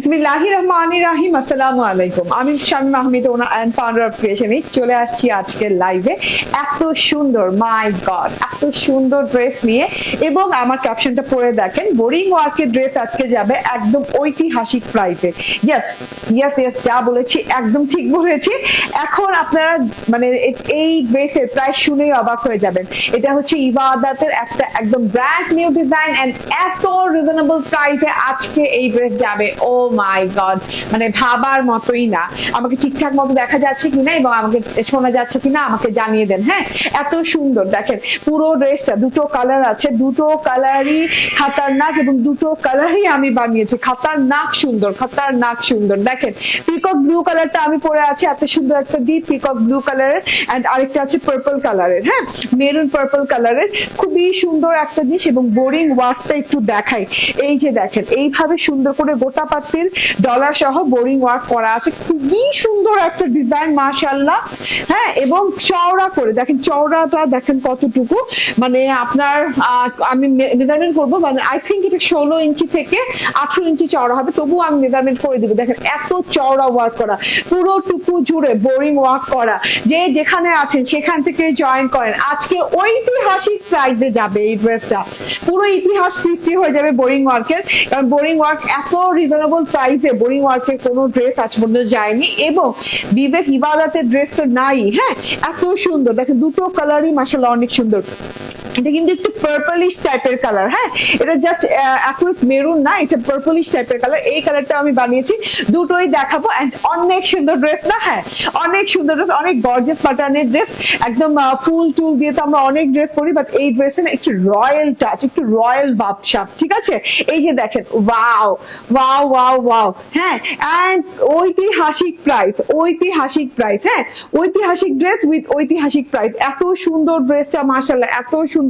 বিসমিল্লাহির রহমানির রহিম। আসসালামু আলাইকুম। আমি Shamim Ahmed, owner and founder of Creationic. চলে আসছি আজকের লাইভে এত সুন্দর, মাই গড, এত সুন্দর ড্রেস নিয়ে। এবং আমার ক্যাপশনটা পড়ে দেখেন, বোরিং ওয়ার্কের ড্রেস আজকে যাবে একদম ঐতিহাসিক প্রাইসে। ইয়েস ইয়েস ইয়েস, যা বলেছি একদম ঠিক বলেছি। এখন আপনারা মানে এই ড্রেসের প্রাইস শুনেই অবাক হয়ে যাবেন। এটা হচ্ছে ইবাদতের একটা একদম ব্র্যান্ড নিউ ডিজাইন এন্ড এত রিজনেবল প্রাইসে আজকে এই ড্রেস যাবে। ও মাই গড, মানে ভাবার মতোই না। আমাকে ঠিকঠাক মতো দেখা যাচ্ছে কিনা এবং আমাকে শোনা যাচ্ছে কিনা আমাকে জানিয়ে দেন। হ্যাঁ, এত সুন্দর দেখেন পুরো ড্রেসটা। দুটো কালার আছে, দুটো কালারই খাতারনাক এবং দুটো কালারই আমি বানিয়েছি। খাতারনাক সুন্দর, খাতারনাক সুন্দর। দেখেন পিকক ব্লু কালারটা আমি পরে আছি, এত সুন্দর একটা ডিপ পিকক ব্লু কালারের, এন্ড আরেকটা আছে পার্পল কালারের। হ্যাঁ, মেরুন পার্পল কালারের, খুবই সুন্দর একটা জিনিস। এবং বোরিং ওয়ার্কটা একটু দেখাই। এই যে দেখেন এইভাবে সুন্দর করে গোটা পাতির ডলার সহ বোরিং ওয়ার্ক করা আছে। খুবই সুন্দর একটা ডিজাইন, মাশাআল্লাহ। হ্যাঁ, এবং চওড়া করে দেখেন, চওড়াটা দেখেন কতটুকু। মানে আপনার আমি মেজারমেন্ট করবো, মানে আই থিঙ্ক এটা 16 ইঞ্চি থেকে 18 ইঞ্চি চওড়া হবে, তবুও আমি মেজারমেন্ট করে দিব। দেখেন এত চওড়া ওয়ার্ক করা, পুরোটুকু জুড়ে বোরিং ওয়ার্ক করা। যে যেখানে আছেন সেখান থেকে জয়েন করেন। আজকে ঐতিহাসিক প্রাইসে যাবে এই ড্রেসটা, পুরো ইতিহাস সৃষ্টি হয়ে যাবে বোরিং ওয়ার্কের। কারণ বোরিং ওয়ার্ক এত রিজনেবল প্রাইসে বোরিং ওয়ার্কের কোনো ড্রেস আজ পর্যন্ত যায়নি। এবং বিবেক ইবাদতের ড্রেস তো নাই। হ্যাঁ, এত সুন্দর দেখেন, দুটো কালারই মাশাআল্লাহ অনেক সুন্দর। এটা কিন্তু একটু পার্পলিশ টাইপের কালার। হ্যাঁ, এটা জাস্ট অ্যাকুরেট মেরুন না, এটা পার্পলিশ টাইপের কালার। এই কালারটা আমি বানিয়েছি, দুটোই দেখাবো। এন্ড অনেক সুন্দর ড্রেস না? হ্যাঁ, অনেক সুন্দর ড্রেস, অনেক গর্জিয়াস প্যাটার্নের ড্রেস। একদম ফুল টুল দিয়ে তো আমরা অনেক ড্রেস করি, বাট এই ড্রেসে না একটু রয়্যাল টাচ, একটু রয়্যাল ভাবসাব। ঠিক আছে, এই যে দেখেন, ওয়াও ওয়াও ওয়াও ওয়াও। হ্যাঁ, এন্ড ঐতিহাসিক প্রাইস, ঐতিহাসিক প্রাইস। হ্যাঁ, ঐতিহাসিক ড্রেস উইথ ঐতিহাসিক প্রাইস। এত সুন্দর ড্রেসটা, মাশাআল্লাহ এত সুন্দর।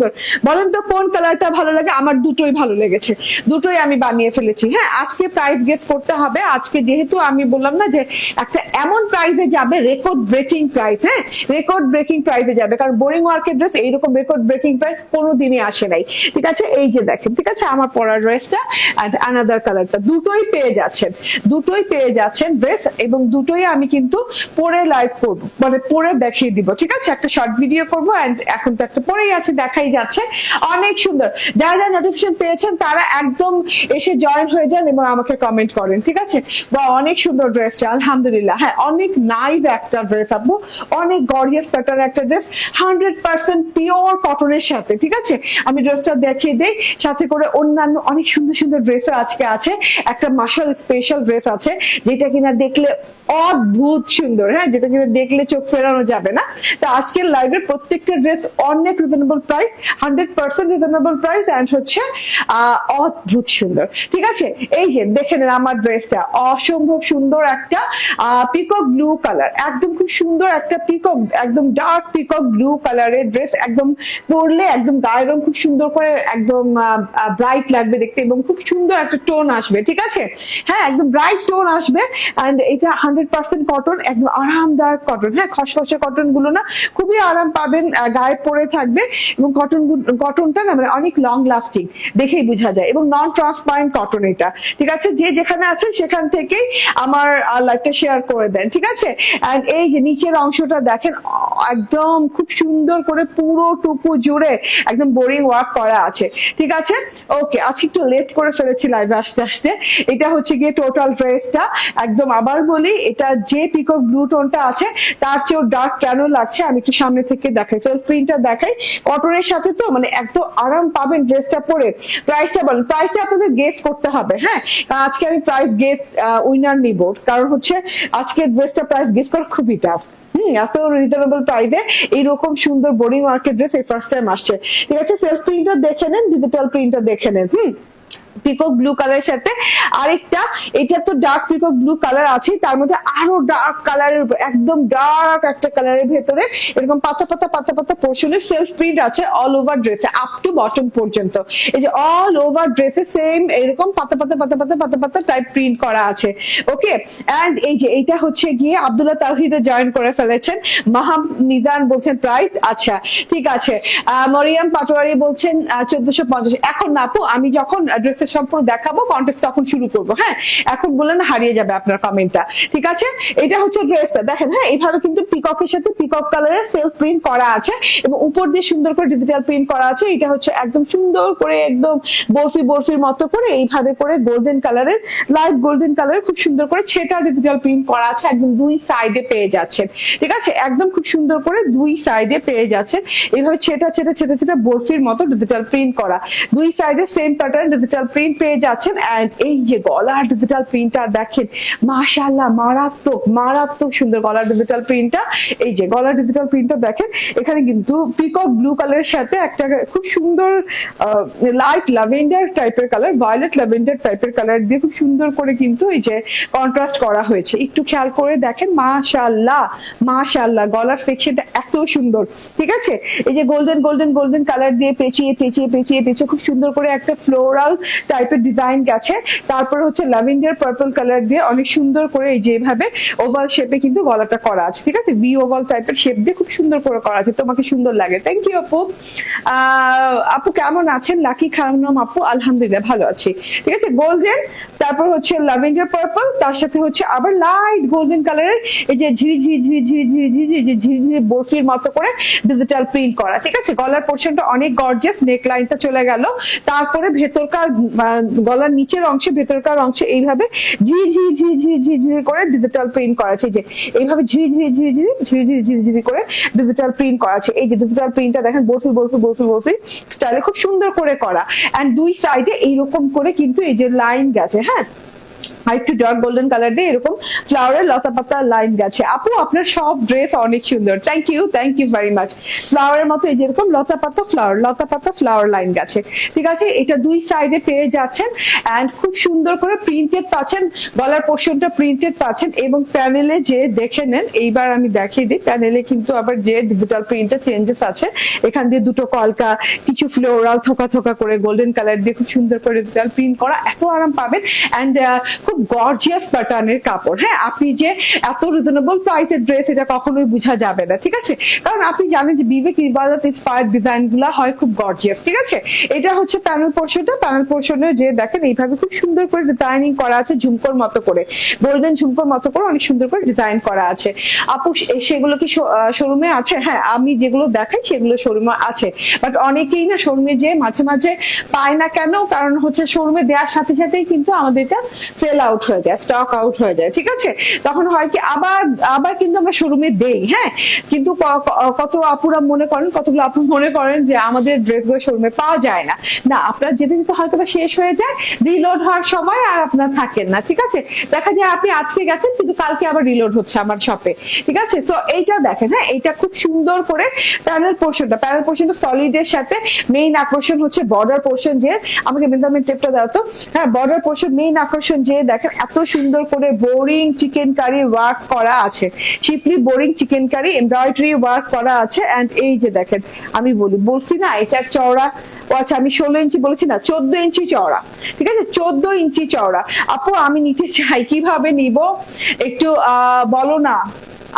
বলেন তো কোন কালারটা ভালো লাগে? আমার দুটোই ভালো লেগেছে, দুটোই আমি বানিয়ে ফেলেছি। হ্যাঁ, আজকে প্রাইস গেস করতে হবে। আজকে যেহেতু আমি বললাম না যে একটা এমন প্রাইসে যাবে, রেকর্ড ব্রেকিং প্রাইস। হ্যাঁ, রেকর্ড ব্রেকিং প্রাইসে যাবে, কারণ বোরিং ওয়ার্কের ড্রেস এইরকম রেকর্ড ব্রেকিং প্রাইস কোনোদিনই আসে নাই। ঠিক আছে, এই যে দেখেন, ঠিক আছে, আমার পরা ড্রেসটা এন্ড আনাদার কালারটা, দুটোই পেয়ে যাচ্ছেন, দুটোই পেয়ে যাচ্ছেন ড্রেস। এবং দুটোই আমি কিন্তু পরে লাইভ করবো, মানে পরে দেখিয়ে দিব। ঠিক আছে, একটা শর্ট ভিডিও করবো। এন্ড এখন তো একটা পরেই আছে, দেখাই যাচ্ছে, অনেক সুন্দর। যারা যারা নোটিফিকেশন পেয়েছেন তারা একদম এসে জয়েন হয়ে যান এবং আমাকে কমেন্ট করেন। ঠিক আছে, বা অনেক সুন্দর ড্রেসটা, আলহামদুলিল্লাহ। হ্যাঁ, অনেক নাইস একটা ড্রেস আপু, অনেক গর্জিয়াস প্যাটার্ন একটা ড্রেস, 100% পিওর কটনের সাথে। ঠিক আছে, আমি ড্রেসটা দেখিয়ে দেই, সাথে করে অন্যান্য অনেক সুন্দর সুন্দর ড্রেসও আজকে আছে। একটা মাশাল স্পেশাল ড্রেস আছে যেটা কিনা দেখলে অদ্ভুত সুন্দর। হ্যাঁ, যেটা কিনা দেখলে চোখ ফেরানো যাবে না। তো আজকের লাইভের প্রত্যেকটা ড্রেস অনেক reasonable price, 100% reasonable price, and হচ্ছে অদ্ভুত সুন্দর। ঠিক আছে, এই যে দেখে নেন আমার ড্রেসটা, অসম্ভব সুন্দর একটা পিকক ব্লু কালার, একদম খুব সুন্দর একটা পিকক, একদম ডার্ক পিকক ব্লু কালারের ড্রেস। একদম পরলে একদম গায়ের রং খুব সুন্দর করে একদম ব্রাইট লাগবে দেখতে এবং খুব সুন্দর একটা টোন আসবে। ঠিক আছে, হ্যাঁ, একদম ব্রাইট টোন আসবে। এন্ড এটা 100% কটন, একদম আরামদায়ক কটন। হ্যাঁ, খসখসে কটন গুলো না, খুবই আরাম পাবেন, গায়ে পরে থাকবে। এবং কটনটা না মানে অনেক লং লাস্টিং, দেখেই বোঝা যায়। এবং নন ট্রান্সপারেন্ট কটন এটা। ঠিক আছে, যে যেখানে আছে সেখান থেকেই আমার লাইভটা শেয়ার করে দেন। ঠিক আছে, এন্ড এই যে নিচের অংশটা দেখেন, একদম খুব সুন্দর করে পুরোটুকু জুড়ে একদম বোরিং ওয়ার্ক করা আছে। ঠিক আছে, ওকে, আজকে একটু লেট করে ফেলেছি লাইভে আসতে আসতে। এটা হচ্ছে গিয়ে টোটাল ড্রেসটা। একদম আবার বলি, এটা যে পিকক ব্লু টোনটা আছে তার চেয়েও ডার্ক কেন লাগছে আমি একটু সামনে থেকে দেখাই, সেলফ প্রিন্টটা দেখাই। কটনের সাথে তো মানে এত আরাম পাবেন ড্রেসটা পরে। প্রাইসটা বলেন, প্রাইসটা আপনাদের গেস করতে হবে। হ্যাঁ, কারণ আজকে আমি প্রাইস গেস উইনার নিব, কারণ হচ্ছে আজকের ড্রেসটা প্রাইস গেস করা খুবই টাফ। এত রিজনেবল প্রাইসে এইরকম সুন্দর বোরিং ওয়ার্কের ড্রেস এই ফার্স্ট টাইম আসছে। ঠিক আছে, সেলফ প্রিন্টটা দেখে নেন, ডিজিটাল প্রিন্টটা দেখে নেন। পিকক ব্লু কালারের সাথে আরেকটা, এটা তো ডার্ক পিকক ব্লু কালার আছে, তার মধ্যে আরো ডার্ক কালারের, একদম ডার্ক একটা কালারের ভেতরে এরকম পাতা পাতা পাতা পাতা পোর্শনের সেলফ প্রিন্ট আছে অল ওভার ড্রেসে, আপ টু বটম পর্যন্ত। এই যে অল ওভার ড্রেসে সেম এরকম পাতা পাতা পাতা পাতা পাতা পাতা টাইপ প্রিন্ট করা আছে। ওকে, এন্ড এই যে এইটা হচ্ছে গিয়ে আব্দুল্লাহ তাওহিদে জয়েন করে ফেলেছেন। মাহাম নিদান বলছেন প্রাইস, আচ্ছা ঠিক আছে। মরিয়াম পাটোয়ারি বলছেন 1450। এখন না আপু, আমি যখন ড্রেসের কন্টেস্টের সম্পূর্ণ দেখাবো, কন্টেস্ট তখন শুরু করবো। হ্যাঁ, এখন বললেন হারিয়ে যাবে আপনার কমেন্টটা, ঠিক আছে? এটা হচ্ছে ড্রেসটা দেখেন। হ্যাঁ, এইভাবে কিন্তু পিককের সাথে পিকক কালারের সেলফ প্রিন্ট করা আছে এবং উপর দিয়ে সুন্দর করে ডিজিটাল প্রিন্ট করা আছে। এটা হচ্ছে একদম সুন্দর করে একদম বরফির মতো করে এইভাবে করে গোল্ডেন কালারের, লাইট গোল্ডেন কালারের খুব সুন্দর করে ছেটা ডিজিটাল প্রিন্ট করা আছে। একদম দুই সাইডে পেয়ে যাচ্ছেন, ঠিক আছে? একদম খুব সুন্দর করে দুই সাইডে পেয়ে যাচ্ছেন এইভাবে ছেটা ছেটা ছেটা ছেটা বরফির মতো ডিজিটাল প্রিন্ট করা, দুই সাইডে সেম প্যাটার্ন ডিজিটাল প্রিন্ট পেয়ে যাচ্ছেন। এন্ড এই যে গলার ডিজিটাল প্রিন্টটা দেখেন, মাশাআল্লাহ, মারাত্মক মারাত্মক সুন্দর গলার ডিজিটাল প্রিন্টটা। এই যে গলার ডিজিটাল প্রিন্টটা দেখেন, এখানে কিন্তু পিকক ব্লু কালারের সাথে একটা খুব সুন্দর লাইট ল্যাভেন্ডার টাইপের কালার, ভায়োলেট ল্যাভেন্ডার টাইপের কালার দিয়ে খুব সুন্দর করে কিন্তু এই যে কন্ট্রাস্ট করা হয়েছে। একটু খেয়াল করে দেখেন, মাশাআল্লাহ মাশাআল্লাহ, গলার সেকশনটা এত সুন্দর, ঠিক আছে? এই যে গোল্ডেন গোল্ডেন গোল্ডেন কালার দিয়ে পেঁচিয়ে পেঁচিয়ে পেঁচিয়ে পেঁচিয়ে খুব সুন্দর করে একটা ফ্লোরাল টাইপের ডিজাইন গেছে। তারপরে হচ্ছে ল্যাভেন্ডার পার্পল কালার দিয়ে অনেক সুন্দর করে এই যে এইভাবে ওভাল শেপে কিন্তু গলাটা করা আছে, ঠিক আছে? ভি ওভাল টাইপের শেপ দিয়ে খুব সুন্দর করে করা আছে। তোমাকে সুন্দর লাগে, থ্যাংক ইউ আপু। আপু কেমন আছেন? লাকি খানম আপু, আলহামদুলিল্লাহ ভালো আছি, ঠিক আছে? গোল্ডেন, তারপর হচ্ছে ল্যাভেন্ডার পার্পল, তার সাথে হচ্ছে আবার লাইট গোল্ডেন কালারের এই যে ঝিরি ঝিরি ঝিরি ঝিরি ঝিরি ঝিরি ঝিরি ঝিরি বরফির মতো করে ডিজিটাল প্রিন্ট করা, ঠিক আছে? গলার পোর্শনটা অনেক গর্জিয়াস, নেক লাইনটা চলে গেল। তারপরে ভেতরকার গলার নিচের অংশে ভেতরকার অংশে এইভাবে ঝিরি ঝিরি ঝিরি ঝিরি ঝিরি ঝিরি করে ডিজিটাল প্রিন্ট করা আছে। যে এইভাবে ঝিরি ঝিরি ঝিরি ঝিরি ঝিরি ঝিরি ঝিরি ঝিরি করে ডিজিটাল প্রিন্ট করা আছে। এই যে ডিজিটাল প্রিন্টটা দেখেন, বরফি বরফি বরফি বরফি স্টাইলে খুব সুন্দর করে করা। এন্ড দুই সাইডে এইরকম করে কিন্তু এই যে লাইন গেছে, হ্যাঁ, আর একটু ডার্ক গোল্ডেন কালার দিয়ে এরকম ফ্লাওয়ারের লতা পাতা লাইন গেছে। আপু আপনার সব ড্রেস অনেক সুন্দর, থ্যাংক ইউ ভেরি মাচ। ফ্লাওয়ারের মতো এই যেরকম লতা পাতা ফ্লাওয়ার লাইন গেছে, ঠিক আছে? এটা দুই সাইডে পেয়ে যাচ্ছেন এন্ড খুব সুন্দর করে প্রিন্টেড পাচ্ছেন, গলার পোর্শনটা প্রিন্টেড পাচ্ছেন। এবং প্যানেলে যে দেখে নেন, এইবার আমি দেখিয়ে দিই, প্যানেলে কিন্তু আবার যে ডিজিটাল প্রিন্টের চেঞ্জেস আছে, এখান দিয়ে দুটো কলকা, কিছু ফ্লোরাল থোকা থোকা করে গোল্ডেন কালার দিয়ে খুব সুন্দর করে ডিজিটাল প্রিন্ট করা, এত আরাম পাবেন। এন্ড খুব গর্জিয়াস প্যাটার্নের কাপড়। হ্যাঁ, আপনি যে এত রিজনেবল প্রাইসের ড্রেস, এটা কখনোই বোঝা যাবে না, ঠিক আছে? কারণ আপনি জানেন যে বিবেক ইবাদত ইন্সপায়ার্ড ডিজাইন গুলা হয় খুব গর্জিয়াস, ঠিক আছে? এটা হচ্ছে প্যানেল পোর্শনটা, প্যানেল পোর্শনে যে দেখেন এইভাবে খুব সুন্দর করে ডিজাইনিং করা আছে, ঝুমকোর মতো করে, গোল্ডেন ঝুমকোর মতো করে অনেক সুন্দর করে ডিজাইন করা আছে। আপু সেগুলো কি শোরুমে আছে? হ্যাঁ, আমি যেগুলো দেখাই সেগুলো শোরুমে আছে, বাট অনেকেই না শোরুমে যে মাঝে মাঝে পায় না। কেন? কারণ হচ্ছে শোরুমে দেওয়ার সাথে সাথেই কিন্তু আমাদের এটা সেল আউট হয়ে যায়, স্টক আউট হয়ে যায়, ঠিক আছে? তখন হয় কি আবার কিন্তু আমরা শোরুমে দেই। হ্যাঁ, কিন্তু কত আপুরা মনে করেন, কতগুলো আপু মনে করেন যে আমাদের ড্রেসগুলো শোরুমে পাওয়া যায় না। না, আপনার যেতে যেতে হয়তো শেষ হয়ে যায়, রিলোড হওয়ার সময় আর আপনার থাকেন না, ঠিক আছে? দেখা যায় আপনি আজকে গেছেন কিন্তু কালকে আবার রিলোড হচ্ছে আমার শপে, ঠিক আছে? সো এইটা দেখেন, হ্যাঁ, এইটা খুব সুন্দর করে প্যানেল পোর্শনটা সলিডের সাথে মেইন আকর্ষণ হচ্ছে বর্ডার পোর্শন। যে আমাকে মেজারমেন্ট টেপটা দাও তো। হ্যাঁ, বর্ডার পোর্শন মেইন আকর্ষণ যে দেখেন এত সুন্দর করে বোরিং চিকেন কারি ওয়ার্ক করা আছে, শিফলি বোরিং চিকেন কারি এমব্রয়ডারি ওয়ার্ক করা আছে। এন্ড এই যে দেখেন, আমি বলছি না এটার চওড়া, ও আচ্ছা আমি 16 ইঞ্চি বলেছি না, 14 ইঞ্চি চওড়া, ঠিক আছে? 14 ইঞ্চি চওড়া। আপু আমি নিতে চাই, কিভাবে নিব একটু বলো না।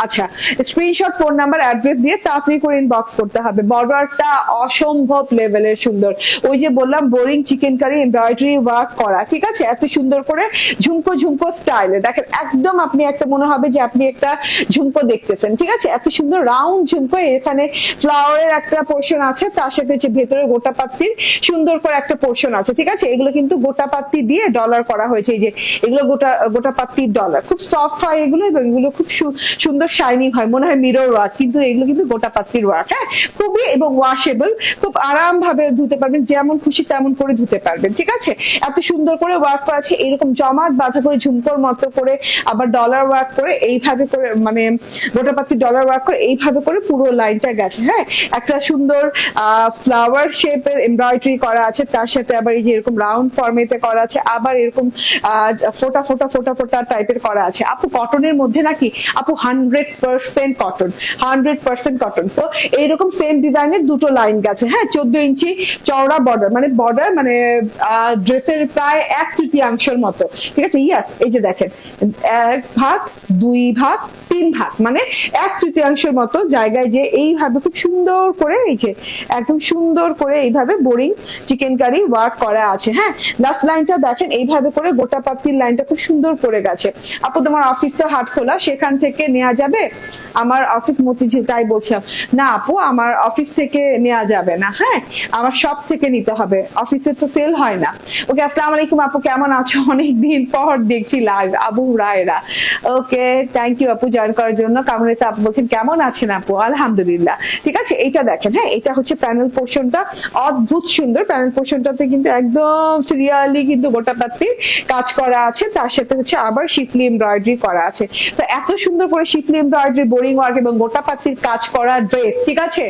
আচ্ছা, স্ক্রিনশট, ফোন নাম্বার, অ্যাড্রেস দিয়ে তাড়াতাড়ি করে ইনবক্স করতে হবে। বর্ডারটা অসম্ভব লেভেলের সুন্দর, ওই যে বললাম বোরিং চিকেন কারি এমব্রয়ডারি ওয়ার্ক করা, ঠিক আছে? এত সুন্দর করে ঝুমকো ঝুমকো স্টাইলে দেখেন, একদম আপনি একটা মনে হবে যে আপনি একটা ঝুমকো দেখতেছেন, ঠিক আছে? এত সুন্দর রাউন্ড ঝুমকো, এখানে ফ্লাওয়ারের একটা পোর্শন আছে, তার সাথে যে ভেতরে গোটা পাত্তির সুন্দর করে একটা পোর্শন আছে, ঠিক আছে? এগুলো কিন্তু গোটা পাত্তি দিয়ে ডলার করা হয়েছে। এই যে এগুলো গোটা পাত্তির ডলার, খুব সফট হয় এগুলো, এবং এগুলো খুব সুন্দর শাইনিং হয়, মনে হয় মিরর ওয়ার্ক, কিন্তু এগুলো কিন্তু গোটা পাত্তির ওয়ার্ক। হ্যাঁ, খুবই এবং ওয়াশেবল, খুব আরাম ভাবে ধুতে পারবেন, যেমন খুশি তেমন করে ধুতে পারবেন, ঠিক আছে? এত সুন্দর করে ওয়ার্ক করা আছে, এরকম জমাট বাঁধা করে ঝুমকোর মতো করে, আবার ডলার ওয়ার্ক করে এইভাবে করে, মানে গোটা পাত্তির ডলার ওয়ার্ক করে এইভাবে করে পুরো লাইনটা গেছে। হ্যাঁ, একটা সুন্দর ফ্লাওয়ার শেপের এমব্রয়ডারি করা আছে, তার সাথে আবার এই যে এরকম রাউন্ড ফর্মেটে করা আছে, আবার এরকম ফোটা ফোটা ফোটা ফোটা টাইপের করা আছে। আপু কটনের মধ্যে নাকি? আপু 100 100% কটন, 100% কটন। তো এইরকম সেম ডিজাইনের দুটো লাইন গেছে, হ্যাঁ, 14 ইঞ্চি চওড়া বর্ডার, মানে বর্ডার মানে ড্রেসের প্রায় 1/3 মতো, ঠিক আছে। ইয়াস, এই যে দেখেন 1 ভাগ 2 ভাগ 3 ভাগ, মানে 1/3 মতো জায়গায় যে এইভাবে খুব সুন্দর করে, এই যে একদম সুন্দর করে এইভাবে বোরিং চিকেন কারি ওয়ার্ক করা আছে, হ্যাঁ। লাস্ট লাইনটা দেখেন এইভাবে করে গোটা পাত্তির লাইনটা খুব সুন্দর করে গেছে। আপু তোমার অফিস তো হাট খোলা, সেখান থেকে নেওয়া যাবে? আমার অফিস মতিঝিল, তাই বলছিলাম। না আপু, আমার অফিস থেকে নেওয়া যাবে না, হ্যাঁ, আমার শপ থেকে নিতে হবে, অফিসে তো সেল হয় না। ওকে, আসসালামু আলাইকুম আপু, কেমন আছো? অনেকদিন পর দেখছি live. Abu Hurayra, okay, thank you আপু জয়েন করার জন্য। কামরুল আপু বলছেন কেমন আছেন আপু? আলহামদুলিল্লাহ, ঠিক আছে। এইটা দেখেন, হ্যাঁ, এটা হচ্ছে প্যানেল পোর্শনটা, অদ্ভুত সুন্দর। প্যানেল পোর্শনটাতে কিন্তু একদম সিরিয়ালি কিন্তু গোটা পাত্তির কাজ করা আছে, তার সাথে হচ্ছে আবার শিফলি এমব্রয়ডারি করা আছে। তো এত সুন্দর করে শিফলি এমব্রয়ডারি, বোরিং ওয়ার্ক এবং গোটা পাত্তির কাজ করা ড্রেস, ঠিক আছে,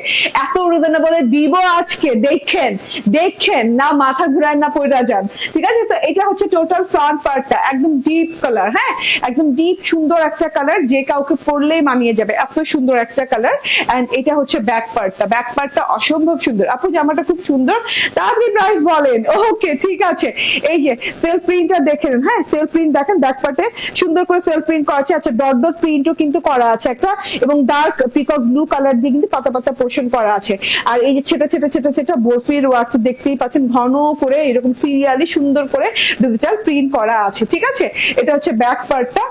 এত রিজনেবলে দিব আজকে, দেখেন দেখেন না, মাথা ঘুরায় না পয়রা যান, ঠিক আছে। তো এটা হচ্ছে টোটাল ফ্রন্ট পার্টটা, একদম ডিপ কালার, হ্যাঁ, একদম ডিপ সুন্দর একটা কালার, যে কাউকে পরলেই মানিয়ে যাবে, এত সুন্দর একটা কালার। এন্ড এটা হচ্ছে ব্যাক পার্টটা, ব্যাক পার্টটা অসম্ভব সুন্দর। আপু জামাটা খুব সুন্দর, তাড়াতাড়ি প্রাইস বলেন। ওকে, ঠিক আছে। এই যে সেলফ প্রিন্টটা দেখেন, হ্যাঁ, সেলফ প্রিন্ট দেখেন, ব্যাক পার্টে সুন্দর করে সেলফ প্রিন্ট করা আছে। আচ্ছা, ডট ডট প্রিন্টও কিন্তু করা আছে একটা, এবং ডার্ক পিকক ব্লু কালার দিয়ে কিন্তু পাতা পাতা পোর্শন করা আছে। আর এই যে ছেটা ছেটা ছেটা ছেটা বরফির ওয়ার্ক দেখতেই পাচ্ছেন, ঘন করে এরকম সিরিয়ালি সুন্দর করে ডিজিটাল প্রিন্ট করা আছে, ঠিক আছে। এটা হচ্ছে ব্যাক পার্টটা।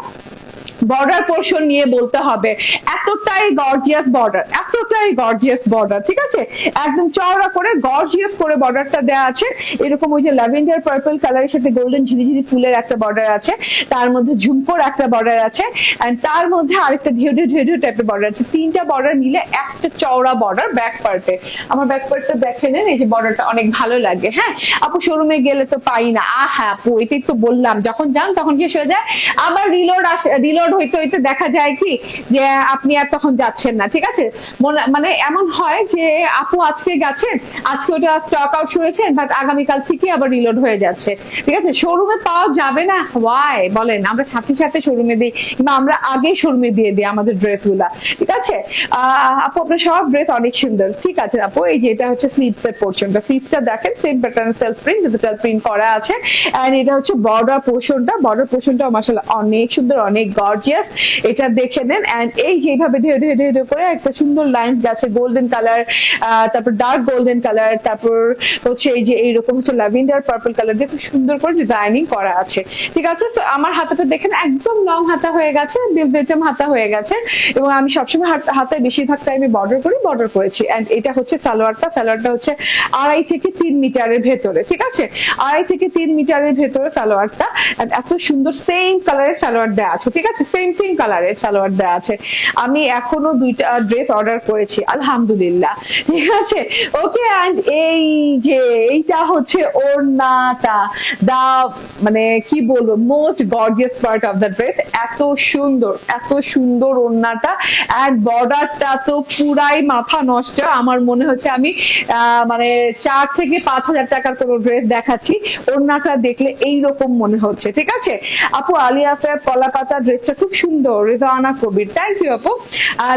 বর্ডার পোর্শন নিয়ে বলতে হবে, এতটাই গর্জিয়াস বর্ডার, এতটাই গর্জিয়াস বর্ডার, ঠিক আছে। একদম চওড়া করে গর্জিয়াস করে বর্ডারটা দেওয়া আছে। এরকম ওই যে ল্যাভেন্ডার পার্পল কালারের সাথে গোল্ডেন ঝিরিঝিরি ফুলের একটা বর্ডার আছে, তার মধ্যে ঝুমকোর একটা বর্ডার আছে, এন্ড তার মধ্যে আরেকটা ঢেউ ঢেউ ঢেউ ঢেউ টাইপের বর্ডার আছে। তিনটা বর্ডার মিলে একটা চওড়া বর্ডার ব্যাক পার্টে। আমার ব্যাক পার্টটা দেখে নেন, এই যে বর্ডারটা অনেক ভালো লাগে, হ্যাঁ। আপু শোরুমে গেলে তো পাই না। হ্যাঁ আপু, এটাই তো বললাম, যখন যান তখন শেষ হয়ে যায়, আবার রিলোড হইতে হইতে দেখা যায় কি যে আপনি আর তখন যাচ্ছেন না, ঠিক আছে। মানে এমন হয় যে আপু আজকে গেছেন, আজকে ওটা স্টক আউট শুনেছেন, বাট আগামীকাল থেকে আবার রিলোড হয়ে যাচ্ছে, ঠিক আছে। শোরুমে পাওয়া যাবে না, ওয়াই বলেন? আমরা সাথে সাথে শোরুমে দিই, কিংবা আমরা আগে শোরুমে দিয়ে দিই আমাদের ড্রেস গুলা, ঠিক আছে। আপু আপনার সব ড্রেস অনেক সুন্দর, ঠিক আছে আপু। এই যে এটা হচ্ছে স্লিভস এর পোর্শনটা, স্লিভসটা দেখেন same pattern self print digital print করা আছে। এন্ড এটা হচ্ছে বর্ডার পোর্শনটা, বর্ডার পোর্শনটা মাশাআল্লাহ অনেক সুন্দর, অনেক গর্জিয়াস। এটা দেখে নেন। এন্ড এই যেভাবে ঢেউ ঢেউ ঢেউ করে একটা সুন্দর লাইন গেছে, গোল্ডেন কালার, তারপর ডার্ক গোল্ডেন কালার, তারপর হচ্ছে এই যে এইরকম হচ্ছে ল্যাভেন্ডার পার্পল কালার দিয়ে খুব সুন্দর করে ডিজাইনিং করা আছে, ঠিক আছে। সো আমার হাতাটা দেখেন একদম লং হাতা হয়ে গেছে, বেলভেটম হাতা হয়ে গেছে, এবং আমি সবসময় হাতায় বেশিরভাগ টাইমে বর্ডার করেছি। এন্ড এটা হচ্ছে সালোয়ারটা, সালোয়ারটা হচ্ছে 2.5 থেকে 3 মিটারের ভেতরে, ঠিক আছে, 2.5 থেকে 3 মিটারের ভেতরে সালোয়ারটা। এত সুন্দর সেম কালারের সালোয়ার দেওয়া আছে, ঠিক আছে, সেম কালারের সালোয়ার দেওয়া আছে। আমি এখনো 2টা ড্রেস অর্ডার করেছি, আলহামদুলিল্লাহ, ঠিক আছে। ওকে, এন্ড এই যে এইটা হচ্ছে ওড়নাটা, দা মানে কি বলবো, most gorgeous part of the dress. এত সুন্দর, এত সুন্দর ওড়নাটা, এন্ড বর্ডারটা তো পুরাই মাথা নষ্ট। আমার মনে হচ্ছে আমি মানে 4 থেকে 5,000 টাকার কোনো ড্রেস দেখাচ্ছি, ওড়নাটা দেখলে এইরকম মনে হচ্ছে, ঠিক আছে। আপু আলিয়া ফেব কলা পাতা ড্রেসটা খুব সুন্দর, রেজানা কবির, থ্যাংক ইউ আপু।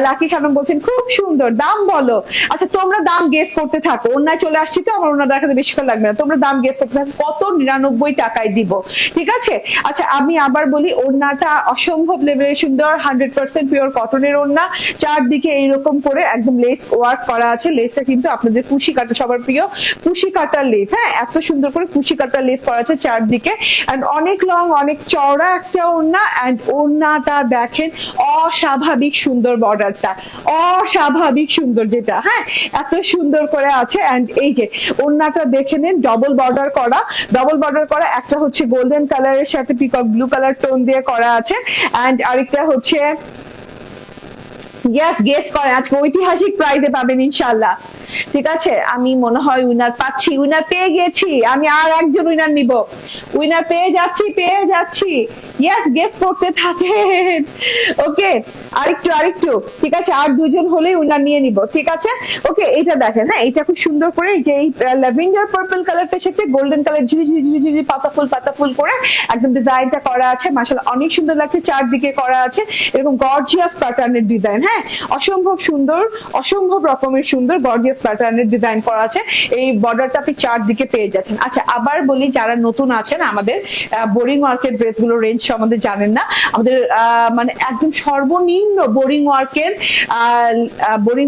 লাকি খানম বলছেন খুব সুন্দর, দাম বলো। আচ্ছা তোমরা দাম গেস করতে থাকো, অন্যায় চলে আসছি তো, আমার ওনা দেখাতে বেশিক্ষণ লাগবে না, তোমরা দাম গেস করতে থাকো, কত 99 টাকায় দিব, ঠিক আছে। আচ্ছা আমি আবার বলি, ওড়নাটা অসম্ভব লেভেলের সুন্দর, 100% পিওর কটনের ওড়না, চারদিকে এইরকম করে একদম লেস ওয়ার্ক করা আছে। লেসটা কিন্তু আপনাদের কুশি কাটা, সবার প্রিয় কুশি কাটার লেস, হ্যাঁ, এত সুন্দর করে কুশি কাটার লেস করা আছে চারদিকে। এন্ড অনেক লং, অনেক চওড়া একটা ওড়না। এন্ড ওড়নাটা দেখেন অস্বাভাবিক সুন্দর, বর্ডারটা অস্বাভাবিক সুন্দর, যেটা হ্যাঁ এত সুন্দর করে আছে। এন্ড এই যে ওড়নাটা দেখে নেন, ডবল বর্ডার করা, ডবল বর্ডার করা, একটা হচ্ছে গোল্ডেন কালারের সাথে পিকক ব্লু কালার টোন দিয়ে করা আছে। এন্ড আরেকটা হচ্ছে গেস করে আজকে ঐতিহাসিক প্রাইজে পাবেন ইনশাল্লাহ, ঠিক আছে। আমি মনে হয় উইনার পাচ্ছি, উইনার পেয়ে গেছি, আমি আর একজন উইনার নিব, উইনার পেয়ে যাচ্ছি ইয়েস, গেস করতে থাকেন। ওকে, আরেকটু ঠিক আছে, আর দুজন হলেই উইনার নিয়ে নিব, ঠিক আছে। ওকে, এটা দেখেন, হ্যাঁ এটা খুব সুন্দর করে যে ল্যাভেন্ডার পার্পল কালারটার সাথে গোল্ডেন কালার ঝিরি ঝিরি ঝিরি ঝিরি পাতা ফুল করে একদম ডিজাইনটা করা আছে, মাশাআল্লাহ অনেক সুন্দর লাগছে, চারদিকে করা আছে এরকম গর্জিয়াস প্যাটার্নের ডিজাইন। হ্যাঁ, অসম্ভব সুন্দর, অসম্ভব রকমের সুন্দর গর্জিয়াস প্যাটার্নের ডিজাইন করা আছে। এই বর্ডারটা আপনি চারদিকে পেয়ে যাচ্ছেন। আচ্ছা, আবার বলি, যারা নতুন আছেন আমাদের বোরিং ওয়ার্কের ড্রেসগুলো রেঞ্জ সম্বন্ধে জানেন না, আমাদের মানে একদম সর্বনিম্ন বোরিং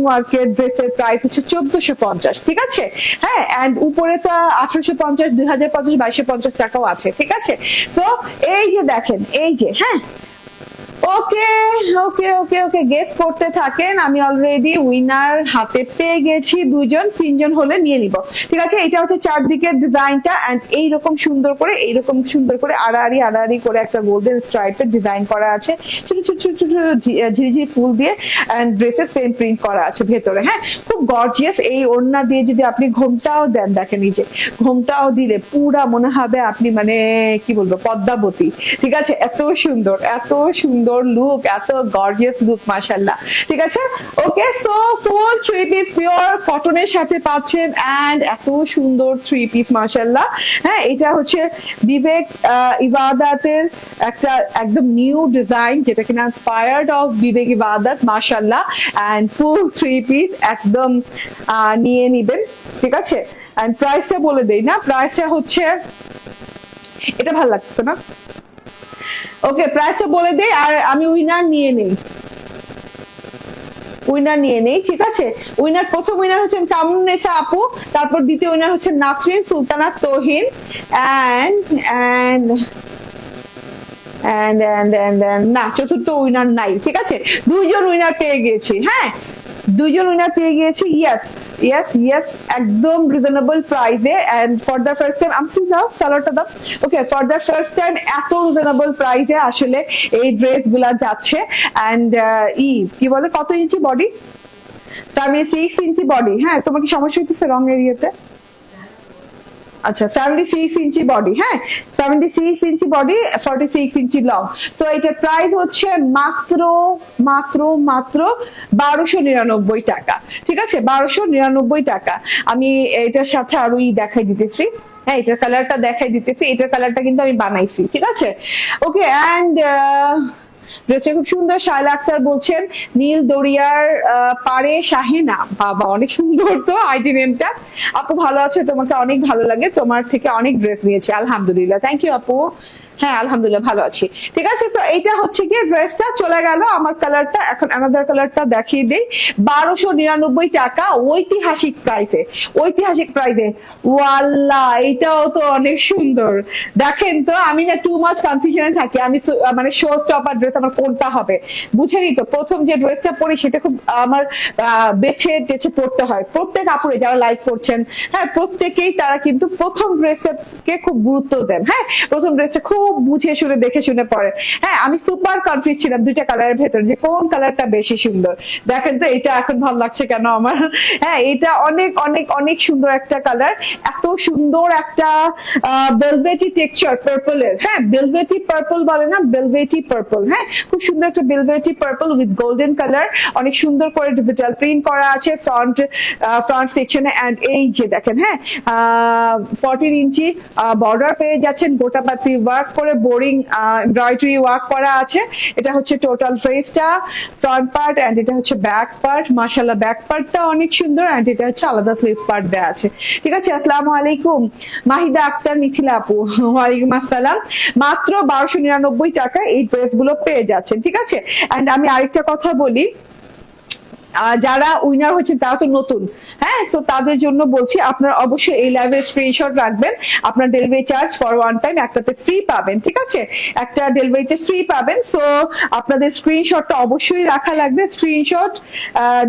ওয়ার্কের ড্রেসের প্রাইস হচ্ছে 1450, ঠিক আছে। হ্যাঁ, এন্ড উপরে তো 1850, 2050, 2250 টাকাও আছে, ঠিক আছে। তো এই যে দেখেন, এই যে, হ্যাঁ ওকে ওকে ওকে ওকে, গেস করতে থাকেন। আমি অলরেডি উইনার হাতে পেয়ে গেছি, দুজন তিনজন হলে নিয়ে নিব, ঠিক আছে। এটা হচ্ছে চারদিকের ডিজাইনটা, এন্ড এইরকম সুন্দর করে আড়াআড়ি করে একটা গোল্ডেন স্ট্রাইপের ডিজাইন করা আছে, ছোট ছোট ছোট ছোট ঝিরিঝিরি ফুল দিয়ে, এন্ড ড্রেসের সেম প্রিন্ট করা আছে ভেতরে। হ্যাঁ, খুব গর্জিয়াস। এই ওড়না দিয়ে যদি আপনি ঘোমটাও দেন, দেখেন এই যে ঘোমটাও দিলে পুরা মনে হবে আপনি মানে কি বলবো পদ্মাবতী, ঠিক আছে। এত সুন্দর লুক, এত গর্জিয়াস লুক, মাশাআল্লাহ, ঠিক আছে। Okay, so full three piece pure কটনের সাথে পাচ্ছেন, এন্ড এত সুন্দর থ্রি পিস, মাশাআল্লাহ। হ্যাঁ, এটা হচ্ছে বিবেক ইবাদতের একটা একদম নিউ ডিজাইন, যেটা কিনা ইন্সপায়ার্ড অফ বিবেক ইবাদত, মাশাআল্লাহ। এন্ড ফুল থ্রি পিস একদম নিয়ে নিবেন, ঠিক আছে। এন্ড প্রাইসটা বলে দেই না, প্রাইসটা হচ্ছে, এটা ভালো লাগছে না, ওকে প্রাইসটা বলে দেই, আর আমি উইনার নিয়ে নেই, ঠিক আছে। প্রথম উইনার হচ্ছেন কামরুন্নেসা আপু, তারপর দ্বিতীয় উইনার হচ্ছে নাসরিন সুলতানা তোহিন, না চতুর্থ উইনার নাই, ঠিক আছে। দুইজন উইনার পেয়ে গেছি, হ্যাঁ দুইজন উইনার পেয়ে গিয়েছি। ইয়েস, একদম রিজনেবল প্রাইসে, and for the first time আমি দাও সালোয়ারটা দাও। Okay, for the first time এত রিজনেবল প্রাইসে আসলে এই ড্রেস গুলা যাচ্ছে। এন্ড কি বলে, কত ইঞ্চি বডি? 76 ইঞ্চি বডি। হ্যাঁ, তোমার কি সমস্যা হইতেছে রং এরিয়াতে? আচ্ছা, 76 ইঞ্চি বডি, হ্যাঁ 76 ইঞ্চি বডি, 46 ইঞ্চি লং। তো এটার প্রাইস হচ্ছে মাত্র 1299 টাকা, ঠিক আছে, 1299 টাকা। আমি এটার সাথে আরো দেখাই দিতেছি, হ্যাঁ এটার কালারটা দেখাই দিতেছি, এটার কালারটা কিন্তু আমি বানাইছি, ঠিক আছে। ওকে, এন্ড ড্রেসটা খুব সুন্দর। শায়লা আক্তার বলছেন নীল দরিয়ার পারে শাহিনা, বাবা অনেক সুন্দর তো আইডি নেমটা। আপু ভালো আছে? তোমাকে অনেক ভালো লাগে, তোমার থেকে অনেক ড্রেস নিয়েছি, আলহামদুলিল্লাহ। থ্যাংক ইউ আপু। হ্যাঁ আলহামদুলিল্লাহ ভালো আছি, ঠিক আছে। তো এইটা হচ্ছে কি ড্রেসটা চলে গেল আমার কালারটা, এখন আনাদার কালারটা দেখিয়ে দিই। 1299 টাকা ঐতিহাসিক প্রাইসে, ওয়াল্লাহ এটাও তো অনেক সুন্দর। দেখেন তো, আমি না টু মাচ কনফিউশনে থাকি, আমি মানে শো স্টপার ড্রেস আমার কোনটা হবে বুঝেনি তো। প্রথম যে ড্রেসটা পরি সেটা খুব আমার বেছে পড়তে হয়। প্রত্যেক আপুরে যারা লাইক করছেন, হ্যাঁ প্রত্যেকেই তারা কিন্তু প্রথম ড্রেসকে খুব গুরুত্ব দেন, হ্যাঁ প্রথম ড্রেসটা খুব বুঝে শুনে দেখে শুনে পরে। হ্যাঁ, আমি সুপার কনফিউজ ছিলাম দুইটা কালারের ভেতরে যে কোন কালারটা বেশি সুন্দর। দেখেন তো এটা এখন ভালো লাগছে কেন আমার। হ্যাঁ, এটা অনেক অনেক অনেক সুন্দর একটা কালার, এত সুন্দর একটা ভেলভেটি টেক্সচার পার্পলের। হ্যাঁ, ভেলভেটি পার্পল বলে না, ভেলভেটি পার্পল। হ্যাঁ, খুব সুন্দর একটা velvety purple with golden colour, অনেক সুন্দর করে ডিজিটাল প্রিন্ট করা আছে ফ্রন্ট সেকশনে। এন্ড এই যে দেখেন, হ্যাঁ 14 ইঞ্চি বর্ডার পেয়ে যাচ্ছেন, গোটাপাতি ওয়ার্ক করে বোরিং এমব্রয়ডারি ওয়ার্ক করা আছে। এটা হচ্ছে টোটাল ফেসটা, ফ্রন্ট পার্ট, এন্ড এটা হচ্ছে ব্যাক পার্ট। মাশাআল্লাহ ব্যাক পার্টটা অনেক সুন্দর, এন্ড এটা হচ্ছে আলাদা স্লিভ পার্ট দেওয়া আছে, ঠিক আছে। আসসালামু আলাইকুম মাহিদা আক্তার মিথিলা আপু, ওয়ালাইকুম আসসালাম। মাত্র 1299 টাকা এই ড্রেস গুলো পেয়ে যাচ্ছেন, ঠিক আছে। এন্ড আমি আরেকটা কথা বলি, যারা উইনার হচ্ছেন তারা তো নতুন, হ্যাঁ তো তাদের জন্য বলছি আপনারা অবশ্যই এই লাইভের স্ক্রিনশট রাখবেন। আপনার delivery charge for one time একটাতে ফ্রি পাবেন, ঠিক আছে, একটা ডেলিভারিতে ফ্রি পাবেন। সো আপনাদের স্ক্রিনশটটা অবশ্যই রাখা লাগবে। স্ক্রিনশট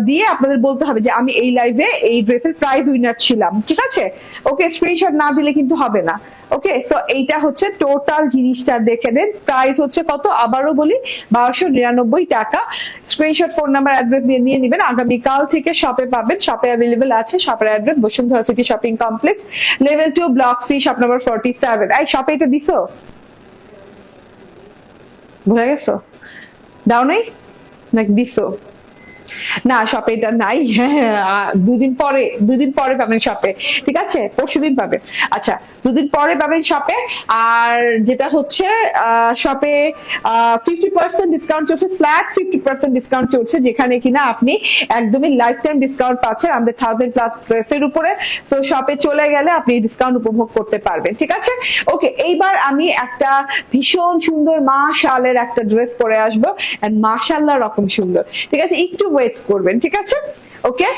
দিয়ে আপনাদের বলতে হবে যে আমি এই লাইভে এই ড্রেসের প্রাইজ উইনার ছিলাম, ঠিক আছে। ওকে, স্ক্রিনশট না দিলে কিন্তু হবে না। ওকে, সো এইটা হচ্ছে টোটাল জিনিসটা দেখে নেন। প্রাইস হচ্ছে কত আবারও বলি, 1299 টাকা। স্ক্রিনশট, ফোন নাম্বার, অ্যাড্রেস দিয়ে নিয়ে নেবেন। আগামীকাল থেকে শপে পাবেন, শপে অ্যাভেলেবেল আছে। শপের address Bashundhara city shopping complex, level 2, block C, shop number 47। এই শপে এটা দিছো? ভুলে গেছো? দাও নাই নাকি দিছো? না শপে এটা নাই। হ্যাঁ, দুদিন পরে পাবেন শপে, ঠিক আছে? পরশুদিন পাবেন। আচ্ছা, দুদিন পরে পাবেন শপে। আর যেটা হচ্ছে শপে 50% ডিসকাউন্ট চলছে, ফ্ল্যাট 50% ডিসকাউন্ট চলছে, যেখানে কিনা আপনি একদমই লাইফ টাইম ডিসকাউন্ট পাচ্ছেন আমাদের 1000+ ড্রেসের উপরে। তো শপে চলে গেলে আপনি ডিসকাউন্ট উপভোগ করতে পারবেন, ঠিক আছে? ওকে, এইবার আমি একটা ভীষণ সুন্দর মাশাআল্লাহর একটা ড্রেস পরে আসবো, এন্ড মাশাআল্লাহ রকম সুন্দর, ঠিক আছে? একটু ওয়েট করবেন, ঠিক আছে? ওকে,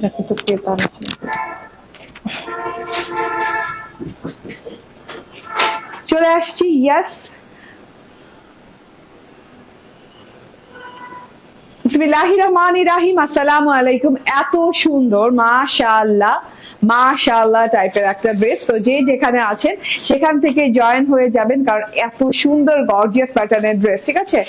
দেখো তো ক্রেতা নাকি। চলে আসছি, ইয়েস। বিসমিল্লাহির রহমানির রহিম, আসসালামু আলাইকুম। এত সুন্দর মাশাআল্লাহ মাশাআল্লাহ টাইপের একটা ড্রেস, তো যে যেখানে আছেন সেখান থেকে জয়েন হয়ে যাবেন, কারণ এত সুন্দর গর্জিয়াস প্যাটার্নের ড্রেস, ঠিক আছে?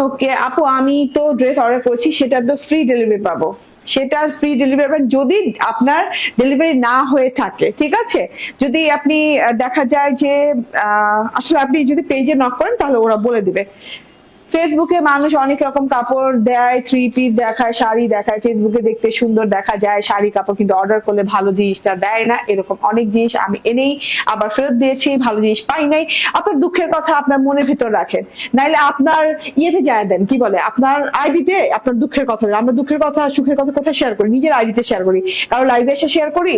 ওকে আপু, আমি তো ড্রেস অর্ডার করেছি, সেটা তো ফ্রি ডেলিভারি পাবো, সেটা ফ্রি ডেলিভারি পাবেন যদি আপনার ডেলিভারি না হয়ে থাকে, ঠিক আছে? যদি আপনি দেখা যায় যে আসলে আপনি যদি পেজে নক করেন তাহলে ওরা বলে দিবে। ফেসবুকে মানুষ অনেক রকম কাপড় দেয়, 3 পিস দেখায়, শাড়ি দেখায়, ফেসবুকে দেখতে সুন্দর দেখা যায় শাড়ি কাপড়, কিন্তু অর্ডার করলে ভালো জিনিসটা দেয় না। এরকম অনেক জিনিস আমি এনেই আবার ফেরত দিয়েছি, ভালো জিনিস পাই নাই। আপনার দুঃখের কথা আপনার মনের ভিতর রাখেন, নাইলে আপনার ইয়েতে যায় দেন, কি বলে, আপনার আইডিতে আপনার দুঃখের কথা। আমরা দুঃখের কথা সুখের কথা কোথায় শেয়ার করি? নিজের আইডিতে শেয়ার করি, কারো লাইভে এসে শেয়ার করি?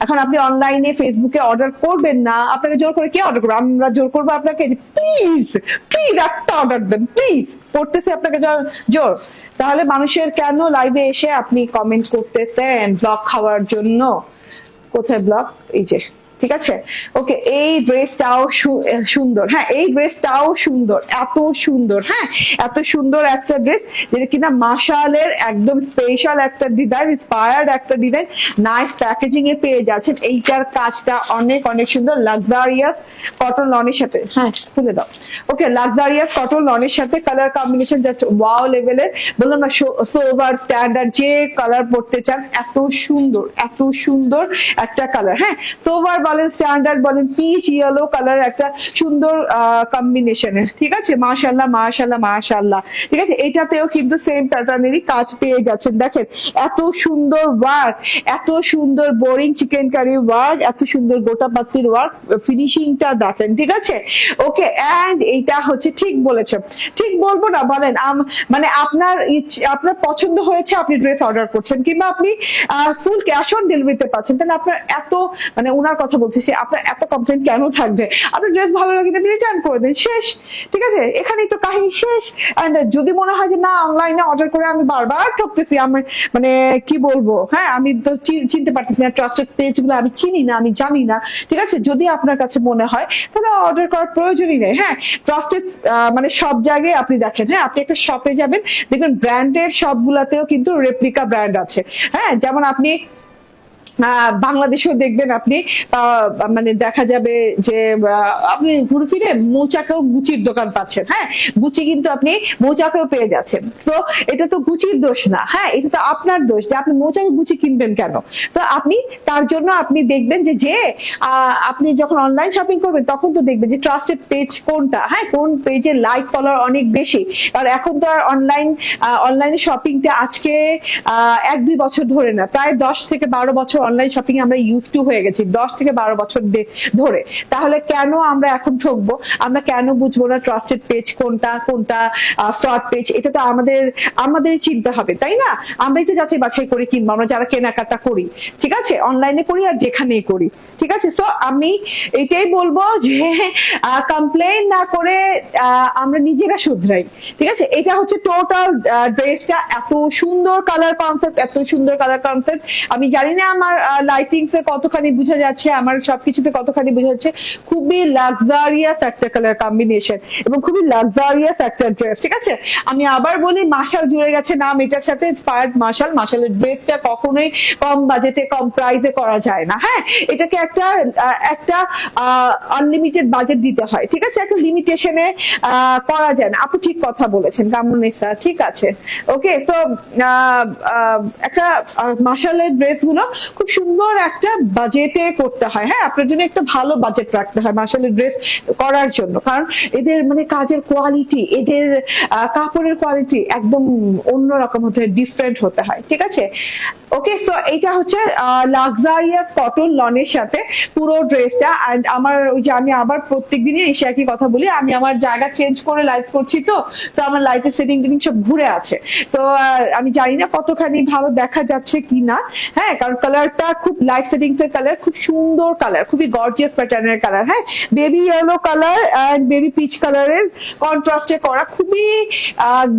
এখন আপনি অনলাইনে ফেসবুকে অর্ডার করবেন না, আপনাকে জোর করে কে অর্ডার করবে? আমরা জোর করবো আপনাকে? প্লিজ প্লিজ একটা অর্ডার দেন, প্লিজ। করতেছে আপনাকে জোর? তাহলে মানুষের কেন লাইভে এসে আপনি কমেন্ট করতেছেন ব্লক খাওয়ার জন্য? কোথায় ব্লক? এই যে, ঠিক আছে? ওকে, এই ড্রেসটাও সুন্দর। হ্যাঁ, এই ড্রেসটাও সুন্দর, এত সুন্দর। হ্যাঁ, এত সুন্দর একটা ড্রেস, যেটা কিনা মাশাআল্লাহর একদম স্পেশাল একটা ডিজাইন, ইন্সপায়ার্ড একটা ডিজাইন, নাইস প্যাকেজিং এ পেয়ে যাচ্ছেন। এইটার কাজটা অনেক অনেক সুন্দর, লাক্সারিয়াস কটন লনের সাথে। হ্যাঁ, খুলে দাও। ওকে, লাক্সারিয়াস কটন লনের সাথে কালার কম্বিনেশন জাস্ট ওয়াও লেভেলের। বললাম না, সোভার স্ট্যান্ডার্ড যে কালার পড়তে চান, এত সুন্দর, এত সুন্দর একটা কালার। হ্যাঁ, সোভার বলেন, স্ট্যান্ডার্ড বলেন, পিচ ইয়েলো কালার একটা সুন্দর কম্বিনেশনের, ঠিক আছে? মাশাআল্লাহ মাশাআল্লাহ মাশাআল্লাহ, ঠিক আছে? এটাতেও কিন্তু সেম প্যাটার্নেরই কাজ পেয়ে যাচ্ছেন। দেখেন এত সুন্দর ওয়ার্ক, এত সুন্দর বোরিং চিকেন কারি ওয়ার্ক, এত সুন্দর গোটা পাত্তির ওয়ার্ক, ফিনিশিংটা দেখেন, ঠিক আছে? ওকে, এন্ড এইটা হচ্ছে ঠিক বলেছেন, ঠিক বলবো না বলেন? মানে আপনার পছন্দ হয়েছে, আপনি ড্রেস অর্ডার করছেন, কিংবা আপনি ফুল ক্যাশ অন ডেলিভারিতে পাচ্ছেন, তাহলে আপনার এত, মানে ওনার কথা বলতেছি, আপনার এত কমপ্লেন কেন থাকবে? আপনার ড্রেস ভালো লাগে আপনি রিটার্ন করে দেন, শেষ, ঠিক আছে? এখানেই তো কাহিনী শেষ। এন্ড যদি মনে হয় যে না অনলাইনে অর্ডার করে আমি বারবার ঠকতেছি, আমার মানে কি বলবো, হ্যাঁ আমি তো চিনতে পারতেছি না, ট্রাস্টেড পেজ গুলো আমি চিনি না, আমি জানি না, ঠিক আছে? যদি আপনার কাছে মনে হয় তাহলে অর্ডার করার প্রয়োজনই নেই। হ্যাঁ, ট্রাস্টেড মানে সব জায়গায় আপনি দেখেন, হ্যাঁ আপনি একটা শপে যাবেন, দেখবেন ব্র্যান্ডের সবগুলাতেও কিন্তু রেপ্লিকা ব্র্যান্ড আছে। হ্যাঁ, যেমন আপনি বাংলাদেশেও দেখবেন আপনি মানে দেখা যাবে যে আপনি ঘুরে ফিরে মৌচাকেও গুচির দোকান পাচ্ছেন। হ্যাঁ, গুচি কিন্তু আপনি মৌচাকেও পেয়ে যাচ্ছেন। তো এটা তো গুচির দোষ না, হ্যাঁ এটা তো আপনার দোষ যে আপনি মৌচাকে গুচি কিনবেন কেন। তো আপনি তার জন্য আপনি দেখবেন যে আপনি যখন অনলাইন শপিং করবেন তখন তো দেখবেন যে ট্রাস্টেড পেজ কোনটা, হ্যাঁ কোন পেজে লাইক ফলোয়ার অনেক বেশি। কারণ এখন তো আর অনলাইনে শপিংটা আজকে 1-2 বছর ধরে না, প্রায় 10 থেকে 12 বছর অনলাইন শপিং আমরা ইউজ টু হয়ে গেছি, 10 থেকে 12 বছর ধরে। তাহলে কেন আমরা এখন ঠকবো? আমরা কেন বুঝবো না ট্রাস্টেড পেজ কোনটা, কোনটা ফ্রড পেজ? এটা তো আমাদের চিন্তা হবে, তাই না? আমরাই তো যাচাই বাছাই করে কিনবো, আমরা যারা কেনাকাটা করি, ঠিক আছে? অনলাইনে করি আর যেখানেই করি, ঠিক আছে? সো আমি এটাই বলবো যে কমপ্লেন না করে আমরা নিজেরা শুধরাই, ঠিক আছে? এটা হচ্ছে টোটাল ড্রেসটা, এত সুন্দর কালার কনসেপ্ট, এত সুন্দর কালার কনসেপ্ট। আমি জানি না আমার লাইটিংস এ কতখানি বোঝা যাচ্ছে, আমার সবকিছুতে কতখানি বোঝা যাচ্ছে। খুবই লাক্সারিয়াস একটা কালার কম্বিনেশন এবং খুবই লাক্সারিয়াস একটা ড্রেস, ঠিক আছে? আমি আবার বলি, মাশাল জুড়ে গেছে নাম এটার সাথে, ইন্সপায়ার্ড মাশাল। মাশালের ড্রেসটা কখনোই কম বাজেটে কম প্রাইসে করা যায় না। হ্যাঁ, এটাকে একটা আনলিমিটেড বাজেট দিতে হয়, ঠিক আছে? একটা লিমিটেশনে করা যায় না। আপু ঠিক কথা বলেছেন কামরুন্নেসা, ঠিক আছে। ওকে, সো একটা মাশালের ড্রেস গুলো খুব সুন্দর একটা বাজেটে করতে হয়। হ্যাঁ, আপনার জন্য একটা ভালো বাজেট রাখতে হয় মাশালের ড্রেস করার জন্য, কারণ এদের মানে কাজের কোয়ালিটি, এদের কাপড়ের কোয়ালিটি একদম অন্যরকম হতে হয়, ডিফারেন্ট হতে হয়, ঠিক আছে? ওকে, সো এটা হচ্ছে লাক্সারিয়াস কটন লনের সাথে পুরো ড্রেসটা। এন্ড আমার ওই যে আমি আবার প্রত্যেকদিনই এসে একই কথা বলি, আমি আমার জায়গা চেঞ্জ করে লাইভ করছি, তো আমার লাইটের সেটিং সব ঘুরে আছে। তো আমি জানি না কতখানি ভালো দেখা যাচ্ছে কি না। হ্যাঁ, কারণ কালারটা খুব লাইট সেটিংস এর কালার, খুব সুন্দর কালার, খুবই গর্জিয়াস প্যাটার্নের কালার। হ্যাঁ, baby yellow colour and baby peach কালারের কন্ট্রাস্টে করা, খুবই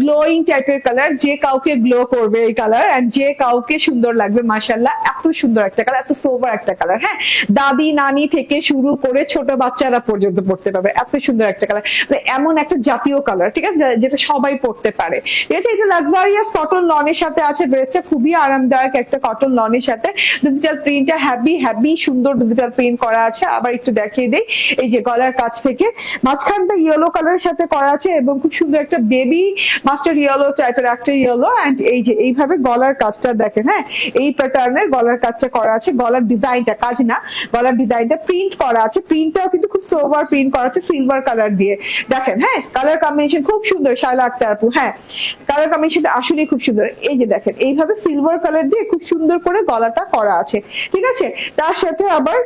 গ্লোয়িং টাইপের কালার, যে কাউকে গ্লো করবে এই কালার, এন্ড যে কাউকে সুন্দর লাগবে। মাশাআল্লাহ, এত সুন্দর একটা কালার, এত সোবার একটা কালার। হ্যাঁ, দাদি নানি থেকে শুরু করে ছোট বাচ্চারা পর্যন্ত পড়তে পারবে, এত সুন্দর একটা কালার, মানে এমন একটা জাতীয় কালার, ঠিক আছে, যেটা সবাই পড়তে পারে, ঠিক আছে? এটা লাক্সারিয়াস কটন লনের সাথে আছে ড্রেসটা, খুবই আরামদায়ক একটা কটন লনের সাথে। ডিজিটাল প্রিন্টটা হেভি সুন্দর ডিজিটাল প্রিন্ট করা আছে। আবার একটু দেখিয়ে দেই, এই যে গলার কাছ থেকে মাঝখানটা ইয়েলো কালারের সাথে করা আছে এবং খুব সুন্দর একটা বেবি মাস্টার ইয়েলো টাইপের একটা ইয়েলো। এন্ড এই যে এইভাবে গলার কাজটা দেখেন, হ্যাঁ এই প্যাটার্নের গলার কাজটা করা আছে। গলার ডিজাইনটা, কাজ না, গলার ডিজাইনটা প্রিন্ট করা আছে। প্রিন্টটাও কিন্তু খুব সোবার প্রিন্ট করা আছে সিলভার কালার দিয়ে, দেখেন। হ্যাঁ, কালার কম্বিনেশন খুব সুন্দর, শায়লা আক্তার আপু। হ্যাঁ, কালার কম্বিনেশনটা আসলেই খুব সুন্দর। এই যে দেখেন, এইভাবে সিলভার কালার দিয়ে খুব সুন্দর করে গলাটা করা আছে, ঠিক আছে? তার সাথে আবার